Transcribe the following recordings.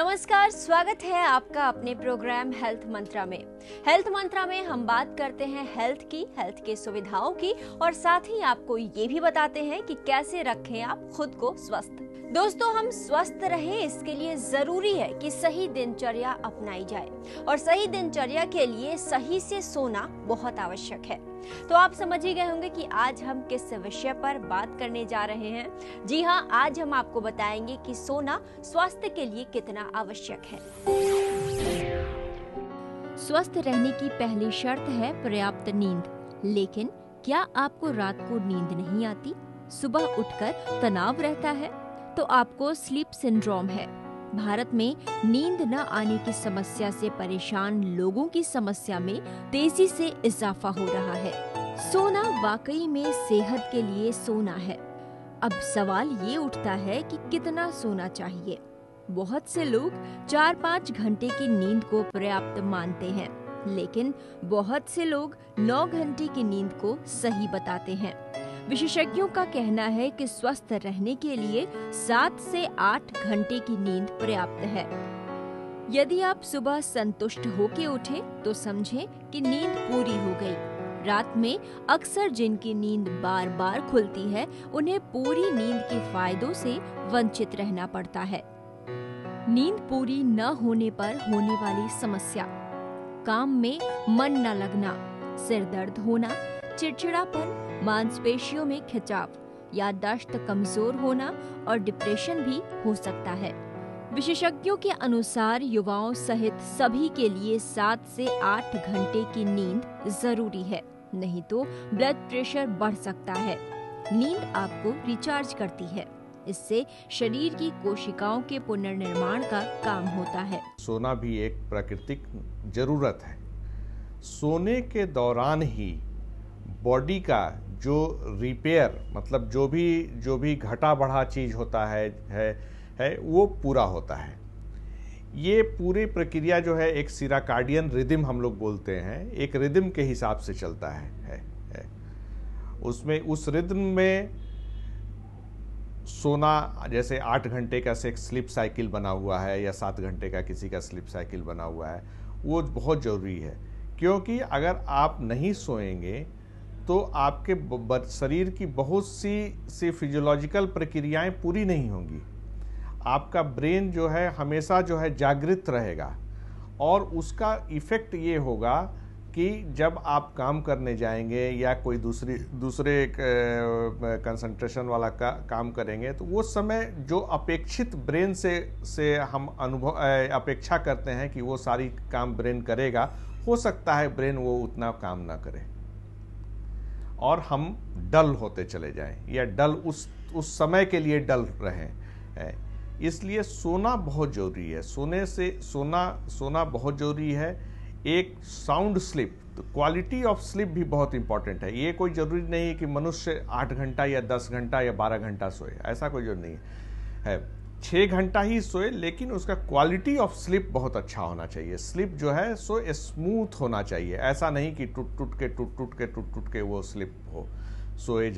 नमस्कार, स्वागत है आपका अपने प्रोग्राम हेल्थ मंत्रा में। हेल्थ मंत्रा में हम बात करते हैं हेल्थ के सुविधाओं की और साथ ही आपको ये भी बताते हैं कि कैसे रखें आप खुद को स्वस्थ। दोस्तों, हम स्वस्थ रहें इसके लिए जरूरी है कि सही दिनचर्या अपनाई जाए और सही दिनचर्या के लिए सही से सोना बहुत आवश्यक है। तो आप समझ ही गए होंगे कि आज हम किस विषय पर बात करने जा रहे हैं। जी हाँ, आज हम आपको बताएंगे कि सोना स्वास्थ्य के लिए कितना आवश्यक है। स्वस्थ रहने की पहली शर्त है पर्याप्त नींद। लेकिन क्या आपको रात को नींद नहीं आती? सुबह उठकर तनाव रहता है? तो आपको स्लीप सिंड्रोम है। भारत में नींद न आने की समस्या से परेशान लोगों की समस्या में तेजी से इजाफा हो रहा है। सोना वाकई में सेहत के लिए सोना है। अब सवाल ये उठता है कि कितना सोना चाहिए। बहुत से लोग 4-5 घंटे की नींद को पर्याप्त मानते हैं, लेकिन बहुत से लोग 9 घंटे की नींद को सही बताते हैं। विशेषज्ञों का कहना है कि स्वस्थ रहने के लिए 7 से 8 घंटे की नींद पर्याप्त है। यदि आप सुबह संतुष्ट होकर उठे तो समझें कि नींद पूरी हो गई। रात में अक्सर जिनकी नींद बार बार खुलती है, उन्हें पूरी नींद के फायदों से वंचित रहना पड़ता है। नींद पूरी न होने पर होने वाली समस्या: काम में मन न लगना, सिर दर्द होना, चिड़चिड़ापन, मांसपेशियों में खिंचाव, याददाश्त कमजोर होना और डिप्रेशन भी हो सकता है। विशेषज्ञों के अनुसार युवाओं सहित सभी के लिए 7 से 8 घंटे की नींद जरूरी है, नहीं तो ब्लड प्रेशर बढ़ सकता है। नींद आपको रिचार्ज करती है, इससे शरीर की कोशिकाओं के पुनर्निर्माण का काम होता है। सोना भी एक प्राकृतिक जरूरत है। सोने के दौरान ही बॉडी का जो रिपेयर, मतलब जो भी घटा बढ़ा चीज होता है वो पूरा होता है। ये पूरी प्रक्रिया जो है एक सिराकार्डियन रिदम हम लोग बोलते हैं, एक रिदम के हिसाब से चलता है। उसमें उस रिदम में सोना, जैसे 8 घंटे का स्लीप साइकिल बना हुआ है या 7 घंटे का किसी का स्लीप साइकिल बना हुआ है, वो बहुत ज़रूरी है। क्योंकि अगर आप नहीं सोएंगे तो आपके शरीर की बहुत सी फिजियोलॉजिकल प्रक्रियाएं पूरी नहीं होंगी। आपका ब्रेन जो है हमेशा जो है जागृत रहेगा और उसका इफ़ेक्ट ये होगा कि जब आप काम करने जाएंगे या कोई दूसरे कंसंट्रेशन वाला काम करेंगे तो वो समय जो अपेक्षित ब्रेन से हम अपेक्षा करते हैं कि वो सारी काम ब्रेन करेगा, हो सकता है ब्रेन वो उतना काम ना करे और हम डल होते चले जाएं या डल उस समय के लिए डल रहें। इसलिए सोना बहुत जरूरी है। सोना बहुत जरूरी है। एक साउंड स्लीप, तो क्वालिटी ऑफ स्लीप भी बहुत इंपॉर्टेंट है। ये कोई जरूरी नहीं है कि मनुष्य 8 घंटा या 10 घंटा या 12 घंटा सोए, ऐसा कोई जरूरी नहीं है। 6 घंटा ही सोए, लेकिन उसका क्वालिटी ऑफ स्लीप बहुत अच्छा होना चाहिए। स्लीप जो है सो स्मूथ होना चाहिए, ऐसा नहीं कि टूट टूट के वो स्लीप हो, सोए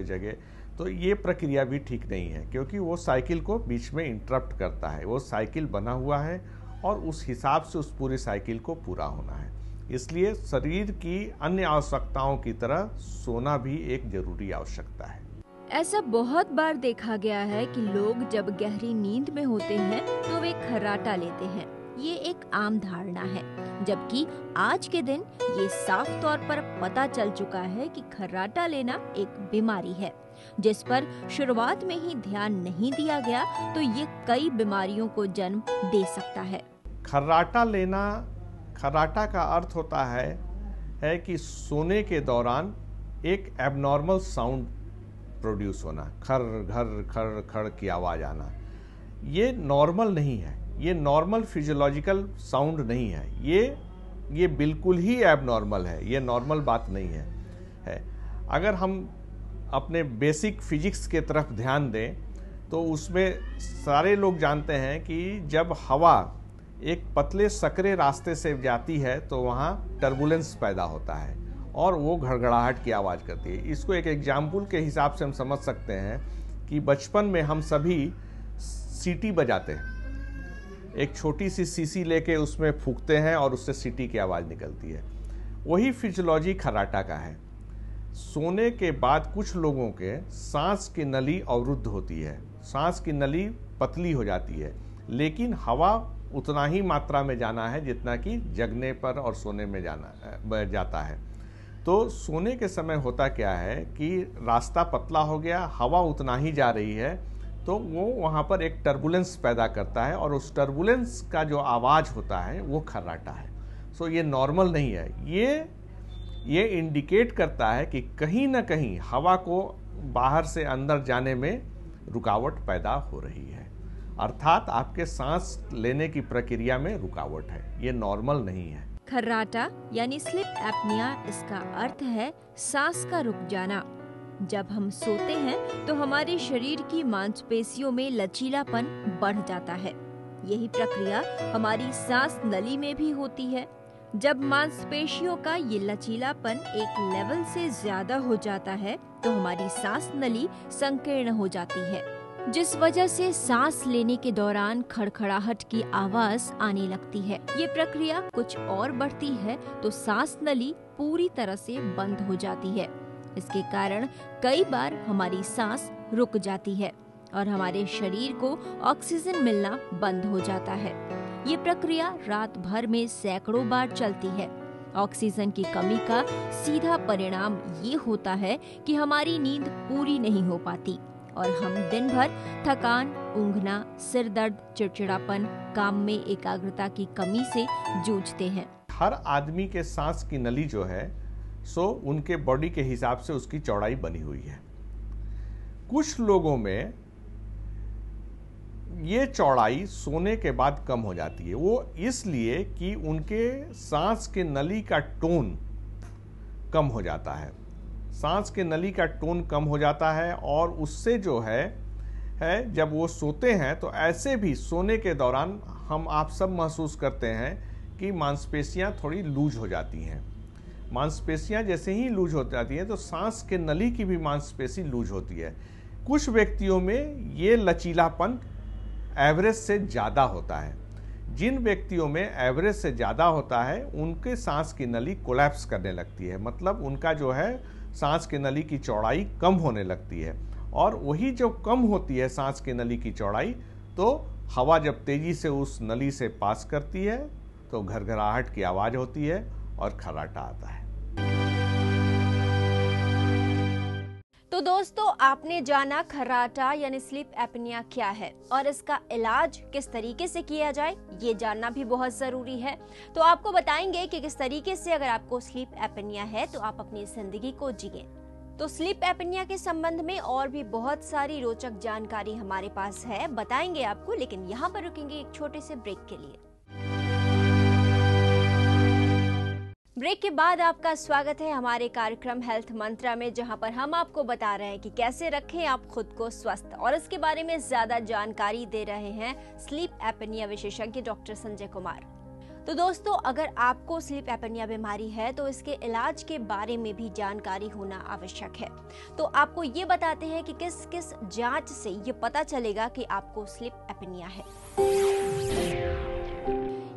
जगह। तो ये प्रक्रिया भी ठीक नहीं है, क्योंकि वो साइकिल को बीच में इंटरप्ट करता है। वो साइकिल बना हुआ है और उस हिसाब से उस पूरी साइकिल को पूरा होना है। इसलिए शरीर की अन्य आवश्यकताओं की तरह सोना भी एक जरूरी आवश्यकता है। ऐसा बहुत बार देखा गया है कि लोग जब गहरी नींद में होते हैं तो वे खर्राटा लेते हैं। ये एक आम धारणा है, जबकि आज के दिन ये साफ तौर पर पता चल चुका है कि खर्राटा लेना एक बीमारी है, जिस पर शुरुआत में ही ध्यान नहीं दिया गया तो ये कई बीमारियों को जन्म दे सकता है। खर्राटा का अर्थ होता है कि सोने के दौरान एक एबनॉर्मल साउंड प्रोड्यूस होना, खर घर खर खड़ की आवाज आना। ये नॉर्मल नहीं है, ये नॉर्मल फिजियोलॉजिकल साउंड नहीं है, ये बिल्कुल ही एबनॉर्मल है, ये नॉर्मल बात नहीं है। अगर हम अपने बेसिक फिजिक्स के तरफ ध्यान दें तो उसमें सारे लोग जानते हैं कि जब हवा एक पतले सकरे रास्ते से जाती है तो वहाँ टर्बुलेंस पैदा होता है और वो घड़घड़ाहट की आवाज़ करती है। इसको एक एग्जाम्पल के हिसाब से हम समझ सकते हैं कि बचपन में हम सभी सीटी बजाते हैं। एक छोटी सी शीशी लेके उसमें फूंकते हैं और उससे सीटी की आवाज़ निकलती है। वही फिजियोलॉजी खर्राटा का है। सोने के बाद कुछ लोगों के सांस की नली अवरुद्ध होती है, सांस की नली पतली हो जाती है, लेकिन हवा उतना ही मात्रा में जाना है जितना कि जगने पर और सोने में जाता है। तो सोने के समय होता क्या है कि रास्ता पतला हो गया, हवा उतना ही जा रही है, तो वो वहाँ पर एक टर्बुलेंस पैदा करता है और उस टर्बुलेंस का जो आवाज़ होता है वो खर्राटा है। सो ये नॉर्मल नहीं है। ये इंडिकेट करता है कि कहीं ना कहीं हवा को बाहर से अंदर जाने में रुकावट पैदा हो रही है, अर्थात आपके सांस लेने की प्रक्रिया में रुकावट है। ये नॉर्मल नहीं है। खर्राटा यानी स्लीप एपनिया, इसका अर्थ है सांस का रुक जाना। जब हम सोते हैं तो हमारे शरीर की मांसपेशियों में लचीलापन बढ़ जाता है। यही प्रक्रिया हमारी सांस नली में भी होती है। जब मांसपेशियों का ये लचीलापन एक लेवल से ज्यादा हो जाता है तो हमारी सांस नली संकीर्ण हो जाती है, जिस वजह से सांस लेने के दौरान खड़खड़ाहट की आवाज आने लगती है। ये प्रक्रिया कुछ और बढ़ती है तो सांस नली पूरी तरह से बंद हो जाती है। इसके कारण कई बार हमारी सांस रुक जाती है और हमारे शरीर को ऑक्सीजन मिलना बंद हो जाता है। ये प्रक्रिया रात भर में सैकड़ों बार चलती है। ऑक्सीजन की कमी का सीधा परिणाम ये होता है कि हमारी नींद पूरी नहीं हो पाती और हम दिन भर थकान, ऊँघना, सिर दर्द, चिड़चिड़ापन, काम में एकाग्रता की कमी से जूझते हैं। हर आदमी के सांस की नली जो है सो उनके बॉडी के हिसाब से उसकी चौड़ाई बनी हुई है। कुछ लोगों में ये चौड़ाई सोने के बाद कम हो जाती है। वो इसलिए कि उनके सांस के नली का टोन कम हो जाता है। सांस के नली का टोन कम हो जाता है और उससे जो है जब वो सोते हैं तो ऐसे भी सोने के दौरान आप सब महसूस करते हैं कि मांसपेशियां थोड़ी लूज हो जाती हैं। मांसपेशियां जैसे ही लूज हो जाती हैं तो सांस के नली की भी मांसपेशी लूज होती है। कुछ व्यक्तियों में ये लचीलापन एवरेज से ज़्यादा होता है। जिन व्यक्तियों में एवरेज से ज़्यादा होता है उनके सांस की नली कोलैप्स करने लगती है, मतलब उनका जो है सांस की नली की चौड़ाई कम होने लगती है। और वही जो कम होती है सांस की नली की चौड़ाई, तो हवा जब तेज़ी से उस नली से पास करती है तो घरघराहट की आवाज़ होती है और खर्राटा आता है। तो दोस्तों, आपने जाना खर्राटा यानी स्लीप एपनिया क्या है और इसका इलाज किस तरीके से किया जाए, ये जानना भी बहुत जरूरी है। तो आपको बताएंगे कि किस तरीके से अगर आपको स्लीप एपनिया है तो आप अपनी जिंदगी को जिए। तो स्लीप एपनिया के संबंध में और भी बहुत सारी रोचक जानकारी हमारे पास है, बताएंगे आपको, लेकिन यहाँ पर रुकेंगे एक छोटे से ब्रेक के लिए। ब्रेक के बाद आपका स्वागत है हमारे कार्यक्रम हेल्थ मंत्रा में, जहां पर हम आपको बता रहे हैं कि कैसे रखें आप खुद को स्वस्थ, और इसके बारे में ज्यादा जानकारी दे रहे हैं स्लीप एपनिया विशेषज्ञ डॉक्टर संजय कुमार। तो दोस्तों, अगर आपको स्लीप एपनिया बीमारी है तो इसके इलाज के बारे में भी जानकारी होना आवश्यक है। तो आपको ये बताते हैं कि किस किस जांच से ये पता चलेगा कि आपको स्लीप एपनिया है।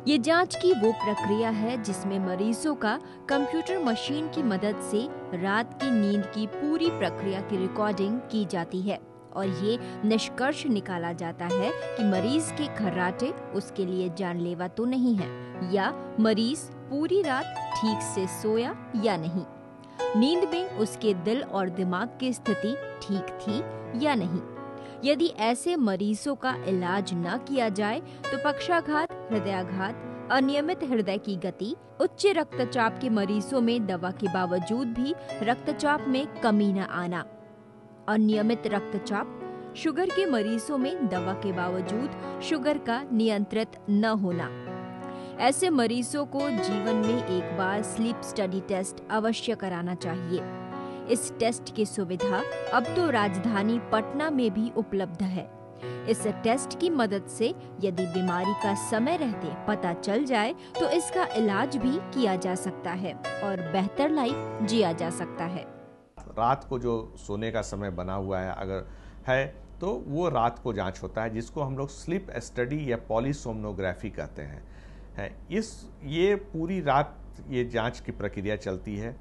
ये जांच की वो प्रक्रिया है जिसमें मरीजों का कंप्यूटर मशीन की मदद से रात की नींद की पूरी प्रक्रिया की रिकॉर्डिंग की जाती है और ये निष्कर्ष निकाला जाता है कि मरीज के खर्राटे उसके लिए जानलेवा तो नहीं है, या मरीज पूरी रात ठीक से सोया या नहीं, नींद में उसके दिल और दिमाग की स्थिति ठीक थी या नहीं। यदि ऐसे मरीजों का इलाज न किया जाए तो पक्षाघात, हृदयाघात, अनियमित हृदय की गति, उच्च रक्तचाप के मरीजों में दवा के बावजूद भी रक्तचाप में कमी न आना, अनियमित रक्तचाप, शुगर के मरीजों में दवा के बावजूद शुगर का नियंत्रित न होना। ऐसे मरीजों को जीवन में एक बार स्लीप स्टडी टेस्ट अवश्य कराना चाहिए। इस टेस्ट की सुविधा अब तो राजधानी पटना में भी उपलब्ध है। इस टेस्ट की मदद से यदि बीमारी का समय रहते पता चल जाए तो इसका इलाज भी किया जा सकता है और बेहतर लाइफ जिया जा सकता है। रात को जो सोने का समय बना हुआ है अगर है तो वो रात को जांच होता है, जिसको हम लोग स्लीप स्टडी या पॉलीसोम्नोग्राफी कहते हैं। ये पूरी रात ये जांच की प्रक्रिया चलती है।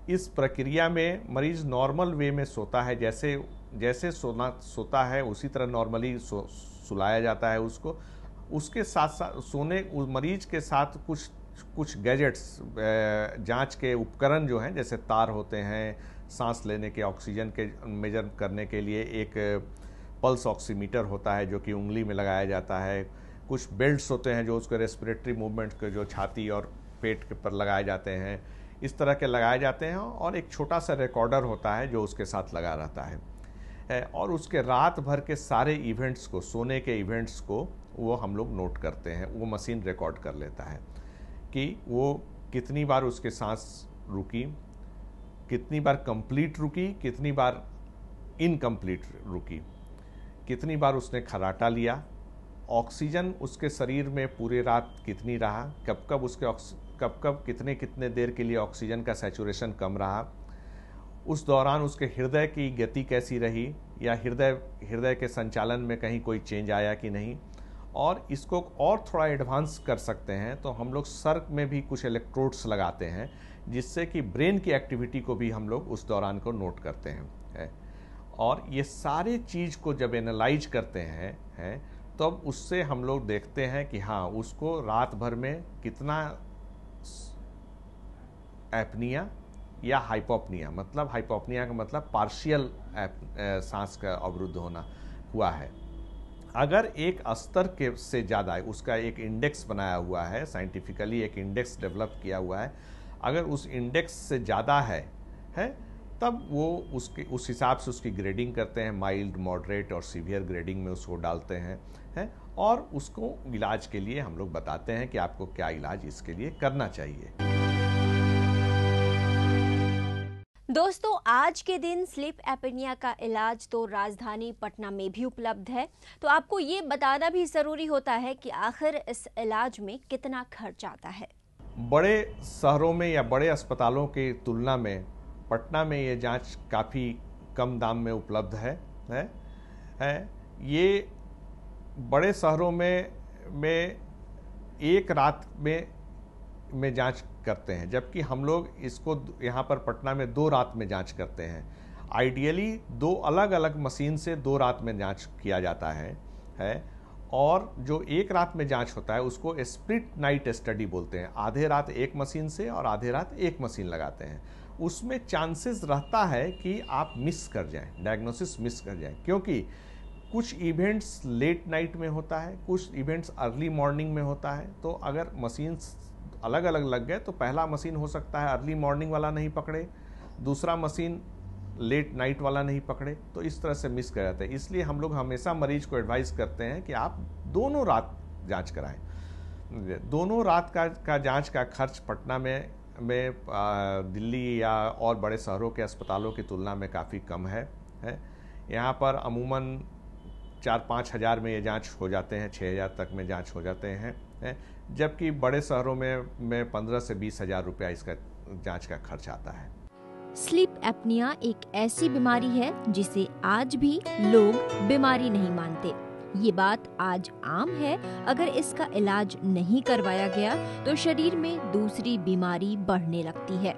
इस प्रक्रिया में मरीज नॉर्मल वे में सोता है, जैसे सोता है उसी तरह नॉर्मली सुलाया जाता है उसको। उसके साथ साथ उस मरीज के साथ कुछ गैजेट्स, जांच के उपकरण जो हैं, जैसे तार होते हैं, सांस लेने के, ऑक्सीजन के मेजर करने के लिए एक पल्स ऑक्सीमीटर होता है जो कि उंगली में लगाया जाता है। कुछ बेल्ट्स होते हैं जो उसके रेस्पिरेटरी मूवमेंट के, जो छाती और पेट के पर लगाए जाते हैं, इस तरह के लगाए जाते हैं। और एक छोटा सा रिकॉर्डर होता है जो उसके साथ लगा रहता है, और उसके रात भर के सारे इवेंट्स को, सोने के इवेंट्स को वो हम लोग नोट करते हैं। वो मशीन रिकॉर्ड कर लेता है कि वो कितनी बार उसके सांस रुकी, कितनी बार कंप्लीट रुकी, कितनी बार इनकम्प्लीट रुकी, कितनी बार उसने खर्राटा लिया, ऑक्सीजन उसके शरीर में पूरे रात कितनी रहा, कब कितने देर के लिए ऑक्सीजन का सैचुरेशन कम रहा, उस दौरान उसके हृदय की गति कैसी रही, या हृदय के संचालन में कहीं कोई चेंज आया कि नहीं। और इसको और थोड़ा एडवांस कर सकते हैं तो हम लोग सर में भी कुछ इलेक्ट्रोड्स लगाते हैं, जिससे कि ब्रेन की एक्टिविटी को भी हम लोग उस दौरान को नोट करते हैं। और ये सारे चीज़ को जब एनालाइज करते हैं तब उससे हम लोग देखते हैं कि हाँ, उसको रात भर में कितना एपनिया या हाइपोपनिया, मतलब हाइपोपनिया का मतलब पार्शियल सांस का अवरुद्ध होना हुआ है। अगर एक स्तर के से ज़्यादा है, उसका एक इंडेक्स बनाया हुआ है, साइंटिफिकली एक इंडेक्स डेवलप किया हुआ है, अगर उस इंडेक्स से ज़्यादा है तब वो उस हिसाब से उसकी ग्रेडिंग करते हैं, माइल्ड, मॉडरेट और सीवियर ग्रेडिंग में उसको डालते हैं और उसको इलाज के लिए हम लोग बताते हैं कि आपको क्या इलाज इसके लिए करना चाहिए। दोस्तों, आज के दिन स्लीप एपनिया का इलाज तो राजधानी पटना में भी उपलब्ध है, तो आपको ये बताना भी ज़रूरी होता है कि आखिर इस इलाज में कितना खर्च आता है। बड़े शहरों में या बड़े अस्पतालों की तुलना में पटना में ये जांच काफ़ी कम दाम में उपलब्ध है। ये बड़े शहरों में एक रात में जांच करते हैं, जबकि हम लोग इसको यहाँ पर पटना में 2 रात में जांच करते हैं। आइडियली 2 अलग अलग मशीन से 2 रात में जांच किया जाता है। और जो एक रात में जांच होता है उसको स्प्लिट नाइट स्टडी बोलते हैं। आधे रात एक मशीन से और आधे रात एक मशीन लगाते हैं। उसमें चांसेस रहता है कि आप मिस कर जाएं, डायग्नोसिस मिस कर जाएं, क्योंकि कुछ इवेंट्स लेट नाइट में होता है, कुछ इवेंट्स अर्ली मॉर्निंग में होता है। तो अगर मशीन अलग अलग लग गए तो पहला मशीन हो सकता है अर्ली मॉर्निंग वाला नहीं पकड़े, दूसरा मशीन लेट नाइट वाला नहीं पकड़े, तो इस तरह से मिस कर जाते हैं। इसलिए हम लोग हमेशा मरीज को एडवाइस करते हैं कि आप दोनों रात जांच कराएं। दोनों रात का जांच का खर्च पटना में दिल्ली या और बड़े शहरों के अस्पतालों की तुलना में काफ़ी कम है। यहाँ पर अमूमन 4-5 हज़ार में ये जांच हो जाते हैं, 6 हज़ार तक में जांच हो जाते हैं, जबकि बड़े शहरों में 15 से 20 हज़ार रुपया इसका जांच का खर्च आता है। स्लीप एपनिया एक ऐसी बीमारी है जिसे आज भी लोग बीमारी नहीं मानते। ये बात आज आम है। अगर इसका इलाज नहीं करवाया गया तो शरीर में दूसरी बीमारी बढ़ने लगती है।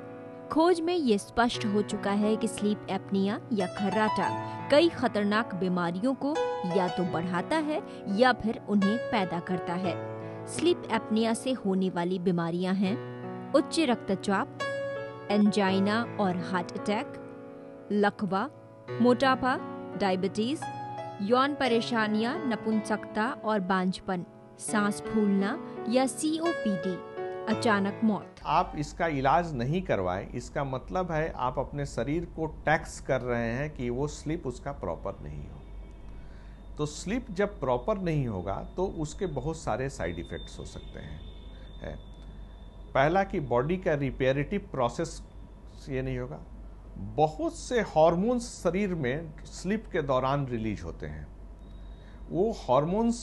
खोज में ये स्पष्ट हो चुका है कि स्लीप एपनिया या खर्राटा कई खतरनाक बीमारियों को या तो बढ़ाता है या फिर उन्हें पैदा करता है। स्लीप एपनिया से होने वाली बीमारियां हैं उच्च रक्तचाप, एंजाइना और हार्ट अटैक, लकवा, मोटापा, डायबिटीज, यौन परेशानियां, नपुंसकता और बांझपन, सांस फूलना या COPD, अचानक मौत। आप इसका इलाज नहीं करवाएं, इसका मतलब है आप अपने शरीर को टैक्स कर रहे हैं कि वो स्लीप उसका प्रॉपर नहीं हो। तो स्लीप जब प्रॉपर नहीं होगा तो उसके बहुत सारे साइड इफ़ेक्ट्स हो सकते हैं। पहला कि बॉडी का रिपेयरेटिव प्रोसेस ये नहीं होगा। बहुत से हार्मोन्स शरीर में स्लीप के दौरान रिलीज होते हैं, वो हार्मोन्स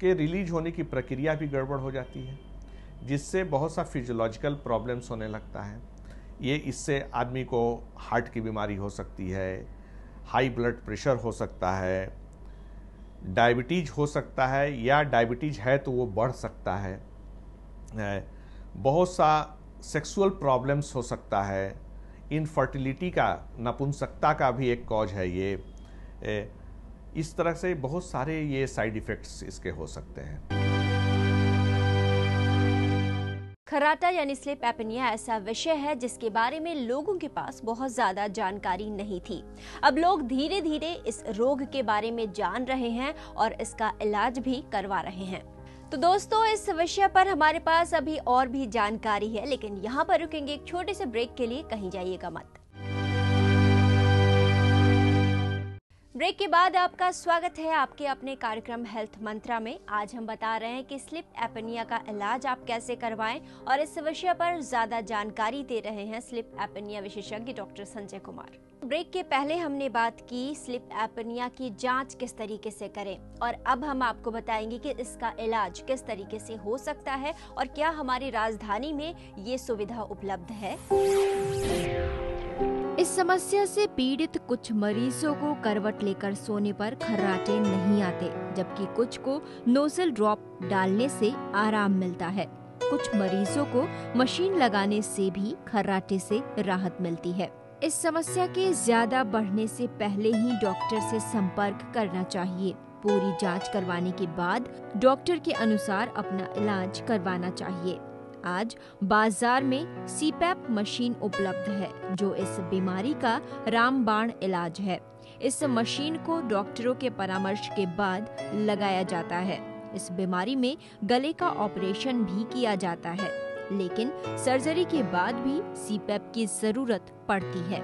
के रिलीज होने की प्रक्रिया भी गड़बड़ हो जाती है, जिससे बहुत सा फिजियोलॉजिकल प्रॉब्लम्स होने लगता है। इससे आदमी को हार्ट की बीमारी हो सकती है, हाई ब्लड प्रेशर हो सकता है, डायबिटीज हो सकता है, या डायबिटीज है तो वो बढ़ सकता है। बहुत सा सेक्सुअल प्रॉब्लम्स हो सकता है। इनफर्टिलिटी का, नपुंसकता का भी एक कॉज है ये। इस तरह से बहुत सारे ये साइड इफ़ेक्ट्स इसके हो सकते हैं। खर्राटा यानी स्लीप एपनिया ऐसा विषय है जिसके बारे में लोगों के पास बहुत ज्यादा जानकारी नहीं थी। अब लोग धीरे धीरे इस रोग के बारे में जान रहे हैं और इसका इलाज भी करवा रहे हैं। तो दोस्तों, इस विषय पर हमारे पास अभी और भी जानकारी है, लेकिन यहाँ पर रुकेंगे एक छोटे से ब्रेक के लिए, कहीं जाइएगा मत। ब्रेक के बाद आपका स्वागत है आपके अपने कार्यक्रम हेल्थ मंत्रा में। आज हम बता रहे हैं कि स्लीप एपनिया का इलाज आप कैसे करवाएं, और इस विषय पर ज्यादा जानकारी दे रहे हैं स्लीप एपनिया विशेषज्ञ डॉक्टर संजय कुमार। ब्रेक के पहले हमने बात की स्लीप एपनिया की जांच किस तरीके से करें, और अब हम आपको बताएंगे कि इसका इलाज किस तरीके से हो सकता है और क्या हमारी राजधानी में ये सुविधा उपलब्ध है। इस समस्या से पीड़ित कुछ मरीजों को करवट लेकर सोने पर खर्राटे नहीं आते, जबकि कुछ को नोजल ड्रॉप डालने से आराम मिलता है। कुछ मरीजों को मशीन लगाने से भी खर्राटे से राहत मिलती है। इस समस्या के ज्यादा बढ़ने से पहले ही डॉक्टर से संपर्क करना चाहिए। पूरी जांच करवाने के बाद डॉक्टर के अनुसार अपना इलाज करवाना चाहिए। आज बाजार में सीपैप मशीन उपलब्ध है, जो इस बीमारी का रामबाण इलाज है। इस मशीन को डॉक्टरों के परामर्श के बाद लगाया जाता है। इस बीमारी में गले का ऑपरेशन भी किया जाता है, लेकिन सर्जरी के बाद भी सीपैप की जरूरत पड़ती है।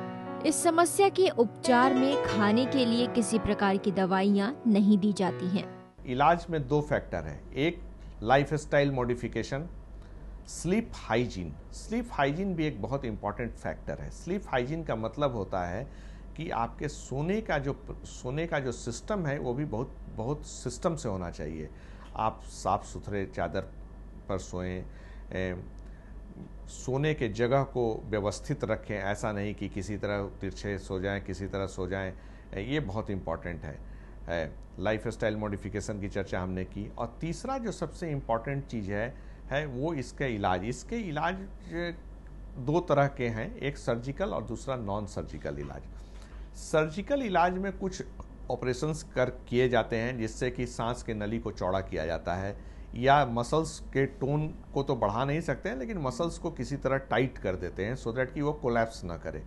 इस समस्या के उपचार में खाने के लिए किसी प्रकार की दवाइयां नहीं दी जाती हैं। इलाज में 2 फैक्टर है, एक lifestyle modification, sleep hygiene. Sleep hygiene भी एक बहुत इंपॉर्टेंट फैक्टर है। स्लीप हाइजीन का मतलब होता है कि आपके सोने का जो सिस्टम है वो भी बहुत सिस्टम से होना चाहिए। आप साफ सुथरे चादर पर सोएं, सोने के जगह को व्यवस्थित रखें, ऐसा नहीं कि किसी तरह तिरछे सो जाएं, किसी तरह सो जाएं। ये बहुत इम्पॉर्टेंट है। लाइफस्टाइल मॉडिफिकेशन की चर्चा हमने की। और तीसरा जो सबसे इम्पॉर्टेंट चीज़ है वो इसके इलाज। इसके इलाज 2 तरह के हैं, एक सर्जिकल और दूसरा नॉन सर्जिकल इलाज। सर्जिकल इलाज में कुछ ऑपरेशंस किए जाते हैं, जिससे कि सांस के नली को चौड़ा किया जाता है, या मसल्स के टोन को तो बढ़ा नहीं सकते हैं, लेकिन मसल्स को किसी तरह टाइट कर देते हैं, सो दैट कि वो कोलैप्स ना करे।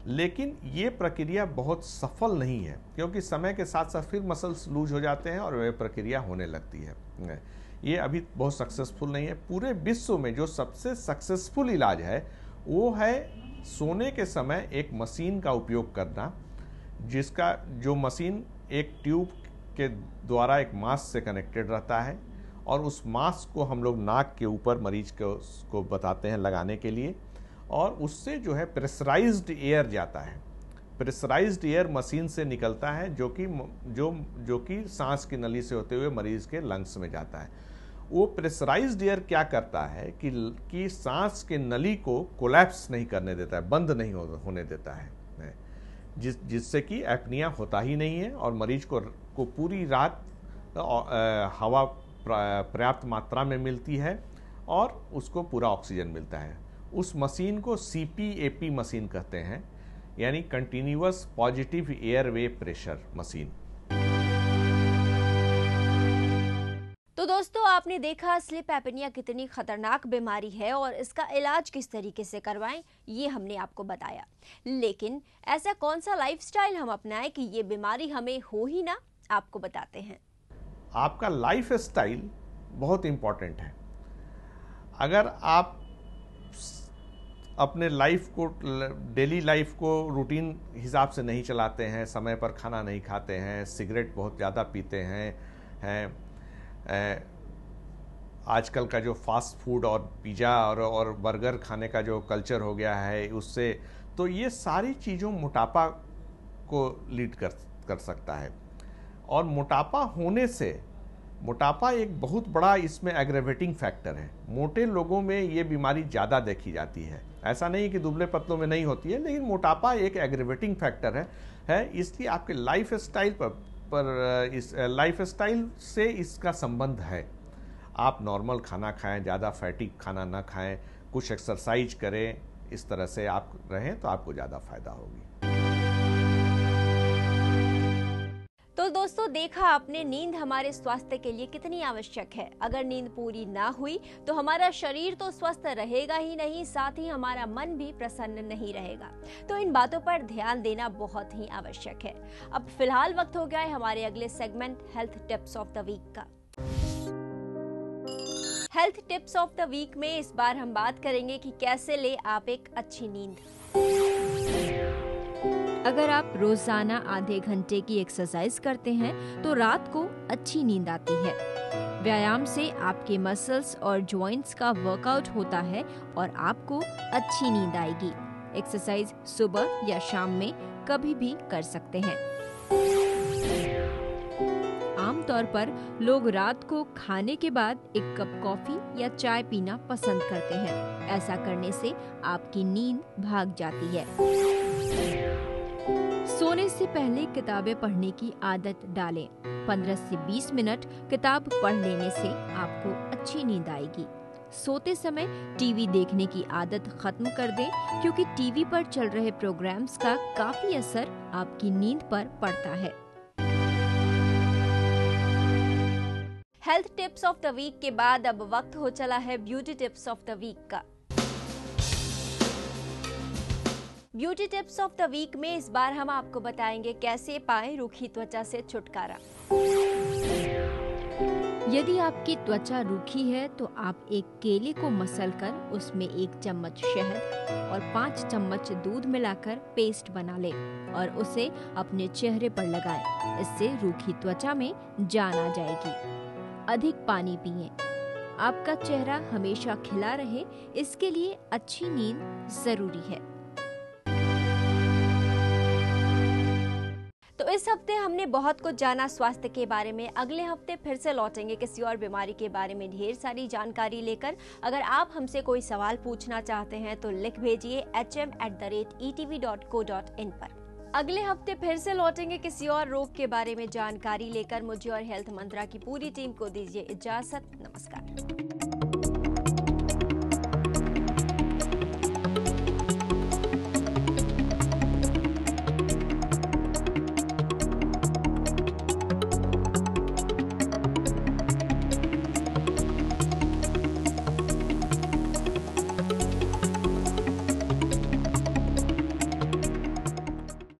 लेकिन ये प्रक्रिया बहुत सफल नहीं है, क्योंकि समय के साथ साथ फिर मसल्स लूज हो जाते हैं और वह प्रक्रिया होने लगती है। ये अभी बहुत सक्सेसफुल नहीं है। पूरे विश्व में जो सबसे सक्सेसफुल इलाज है वो है सोने के समय एक मशीन का उपयोग करना, जो मशीन एक ट्यूब के द्वारा एक मास्क से कनेक्टेड रहता है, और उस मास्क को हम लोग नाक के ऊपर मरीज को बताते हैं लगाने के लिए, और उससे जो है प्रेशराइज्ड एयर जाता है। प्रेशराइज्ड एयर मशीन से निकलता है, जो कि सांस की नली से होते हुए मरीज के लंग्स में जाता है। वो प्रेशराइज्ड एयर क्या करता है कि सांस के नली को कोलैप्स नहीं करने देता है, बंद नहीं होने देता है, जिससे कि एपनिया होता ही नहीं है, और मरीज को पूरी रात हवा पर्याप्त मात्रा में मिलती है और उसको पूरा ऑक्सीजन मिलता है। उस मशीन को CPAP मशीन कहते हैं, यानी continuous positive airway pressure machine. तो दोस्तों, आपने देखा स्लीप एपनिया कितनी खतरनाक बीमारी है और इसका इलाज किस तरीके से करवाएं, ये हमने आपको बताया। लेकिन ऐसा कौन सा लाइफस्टाइल हम अपनाएं कि ये बीमारी हमें हो ही ना, आपको बताते हैं। आपका लाइफस्टाइल बहुत इंपॉर्टेंट है। अगर आप अपने डेली लाइफ को रूटीन हिसाब से नहीं चलाते हैं, समय पर खाना नहीं खाते हैं, सिगरेट बहुत ज़्यादा पीते हैं, आजकल का जो फास्ट फूड और पिज़्ज़ा और बर्गर खाने का जो कल्चर हो गया है, उससे तो ये सारी चीज़ों मोटापा को लीड कर सकता है। और मोटापा एक बहुत बड़ा इसमें एग्रेवेटिंग फैक्टर है। मोटे लोगों में ये बीमारी ज़्यादा देखी जाती है। ऐसा नहीं कि दुबले पतलों में नहीं होती है, लेकिन मोटापा एक एग्रेवेटिंग फैक्टर है। इसलिए आपके लाइफ स्टाइल पर पर इस लाइफस्टाइल से इसका संबंध है। आप नॉर्मल खाना खाएं, ज़्यादा फैटी खाना ना खाएं, कुछ एक्सरसाइज करें, इस तरह से आप रहें तो आपको ज़्यादा फायदा होगी। तो दोस्तों, देखा आपने नींद हमारे स्वास्थ्य के लिए कितनी आवश्यक है। अगर नींद पूरी ना हुई तो हमारा शरीर तो स्वस्थ रहेगा ही नहीं, साथ ही हमारा मन भी प्रसन्न नहीं रहेगा। तो इन बातों पर ध्यान देना बहुत ही आवश्यक है। अब फिलहाल वक्त हो गया है हमारे अगले segment health tips of the week का। Health tips of the week में इस बार हम बात करेंगे कि कैसे ले आप एक अच्छी नींद। अगर आप रोजाना आधे घंटे की एक्सरसाइज करते हैं तो रात को अच्छी नींद आती है। व्यायाम से आपके मसल्स और जॉइंट्स का वर्कआउट होता है और आपको अच्छी नींद आएगी। एक्सरसाइज सुबह या शाम में कभी भी कर सकते हैं। आमतौर पर लोग रात को खाने के बाद एक कप कॉफी या चाय पीना पसंद करते हैं। ऐसा करने से आपकी नींद भाग जाती है। सोने से पहले किताबें पढ़ने की आदत डालें। 15 से 20 मिनट किताब पढ़ लेने से आपको अच्छी नींद आएगी। सोते समय टीवी देखने की आदत खत्म कर दें, क्योंकि टीवी पर चल रहे प्रोग्राम्स का काफी असर आपकी नींद पर पड़ता है। Health tips of the week के बाद अब वक्त हो चला है beauty tips of the week का। Beauty tips of the week में इस बार हम आपको बताएंगे कैसे पाएं रूखी त्वचा से छुटकारा। यदि आपकी त्वचा रूखी है तो आप एक केले को मसलकर उसमें 1 चम्मच शहद और 5 चम्मच दूध मिलाकर पेस्ट बना लें और उसे अपने चेहरे पर लगाएं। इससे रूखी त्वचा में जान आ जाएगी। अधिक पानी पिएं। आपका चेहरा हमेशा खिला रहे, इसके लिए अच्छी नींद जरूरी है। तो इस हफ्ते हमने बहुत कुछ जाना स्वास्थ्य के बारे में। अगले हफ्ते फिर से लौटेंगे किसी और बीमारी के बारे में ढेर सारी जानकारी लेकर। अगर आप हमसे कोई सवाल पूछना चाहते हैं तो लिख भेजिए hm@etv.co.in पर। अगले हफ्ते फिर से लौटेंगे किसी और रोग के बारे में जानकारी लेकर। मुझे और हेल्थ मंत्रा की पूरी टीम को दीजिए इजाजत। नमस्कार।